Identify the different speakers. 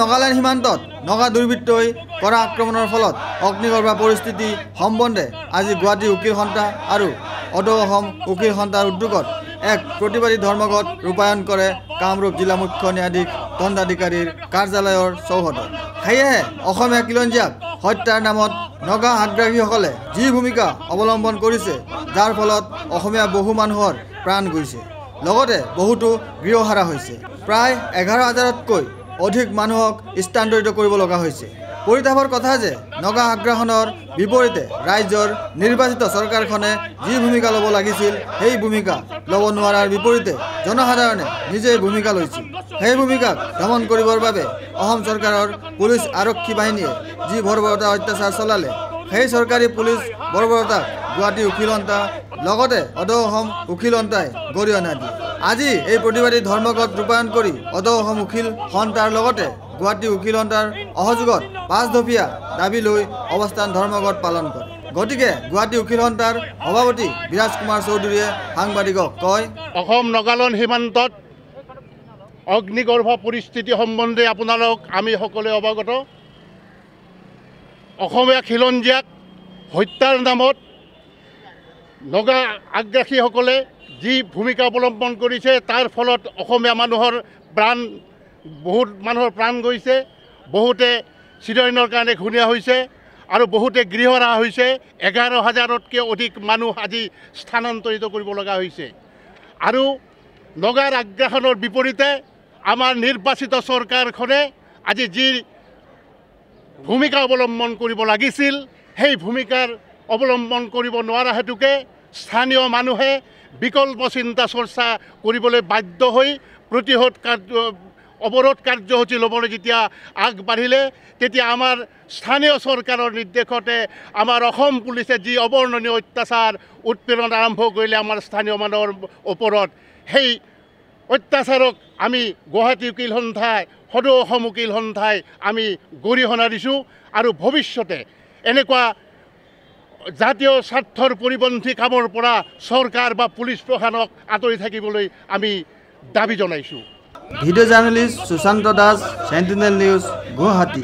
Speaker 1: নগালেণ্ড সীমান্তত নগা দুৰ্বৃত্তই কৰা আক্ৰমণৰ ফলত অগ্নিগৰ্ভ পৰিস্থিতি সম্বন্ধে আজি গুৱাহাটী উকিল সন্থা আৰু অদৌ অসম উকিল সন্থাৰ উদ্যোগত এক প্ৰতিবাদী ধৰ্মঘট ৰূপায়ণ কৰে কামৰূপ জিলা মুখ্য ন্যায়াধীশ দণ্ডাধিকাৰীৰ কাৰ্যালয়ৰ চৌহদত। সেয়েহে অসমীয়া খিলঞ্জীয়াক হত্যাৰ নামত নগা আগ্ৰাসীসকলে যি ভূমিকা অৱলম্বন কৰিছে, যাৰ ফলত অসমীয়া বহু মানুহৰ প্ৰাণ গৈছে, লগতে বহুতো গৃহহাৰা হৈছে। প্ৰায় 11,000তকৈ অধিক মানুহক স্থানান্তৰিত কৰিব লগা হৈছে। পৰিতাপৰ কথা যে নগা আগ্ৰাসনৰ বিপৰীতে ৰাজ্যৰ নিৰ্বাচিত চৰকাৰখনে যি ভূমিকা ল'ব লাগিছিল, সেই ভূমিকা ল'ব নোৱাৰাৰ বিপৰীতে জনসাধাৰণে নিজেই ভূমিকা লৈছিল। সেই ভূমিকাক দমন কৰিবৰ বাবে অসম চৰকাৰৰ পুলিচ আৰক্ষী বাহিনীয়ে যি বৰ্বৰতা অত্যাচাৰ চলালে, সেই চৰকাৰী পুলিচ বৰ্বৰতাক গুৱাহাটী উকিল সন্থা লগতে অদৌ অসম উকিল সন্থাই গৰিহণা দিয়ে। আজি এই প্ৰতিবাদী ধৰ্মঘট ৰূপায়ণ কৰি অদৌ অসম উকিল সন্থাৰ লগতে গুৱাহাটী উকিল সন্থাৰ অসহযোগত 5 দফীয়া দাবী লৈ অৱস্থান ধৰ্মঘট পালন কৰে। গতিকে গুৱাহাটী উকিল সন্থাৰ সভাপতি বিৰাজ কুমাৰ চৌধুৰীয়ে সাংবাদিকক কয়,
Speaker 2: অসম নগালেণ্ড সীমান্তত অগ্নিগৰ্ভ পৰিস্থিতি সম্বন্ধে আপোনালোক আমি সকলোৱে অৱগত। অসমীয়া খিলঞ্জীয়াক হত্যাৰ নামত নগা আগ্ৰাসীসকলে যি ভূমিকা অৱলম্বন কৰিছে, তাৰ ফলত অসমীয়া মানুহৰ বহুত মানুহৰ প্ৰাণ গৈছে, বহুতে চিৰদিনৰ কাৰণে ঘূণীয়া হৈছে আৰু বহুতে গৃহহাৰা হৈছে। 11,000তকৈ অধিক মানুহ আজি স্থানান্তৰিত কৰিব লগা হৈছে। আৰু নগাৰ আগ্ৰাসনৰ বিপৰীতে আমাৰ নিৰ্বাচিত চৰকাৰখনে আজি যি ভূমিকা অৱলম্বন কৰিব লাগিছিল, সেই ভূমিকাৰ অৱলম্বন কৰিব নোৱাৰা হেতুকে স্থানীয় মানুহে বিকল্প চিন্তা চৰ্চা কৰিবলৈ বাধ্য হৈ অৱৰোধ কাৰ্যসূচী ল'বলৈ যেতিয়া আগবাঢ়িলে, তেতিয়া আমাৰ স্থানীয় চৰকাৰৰ নিৰ্দেশতে আমাৰ অসম পুলিচে যি অবৰ্ণনীয় অত্যাচাৰ উৎপীড়ন আৰম্ভ কৰিলে আমাৰ স্থানীয় মানুহৰ ওপৰত, সেই অত্যাচাৰক আমি গুৱাহাটী উকিল সন্থাই সদৌ অসম উকিল সন্থাই আমি গৰিহণা দিছোঁ। আৰু ভৱিষ্যতে এনেকুৱা জাতীয় স্বাৰ্থৰ পৰিপন্থী কামৰ পৰা চৰকাৰ বা পুলিচ প্ৰশাসনক আঁতৰি থাকিবলৈ আমি দাবী জনাইছোঁ।
Speaker 1: Video' journalist Sushanta Das, Sentinel news, Guwahati.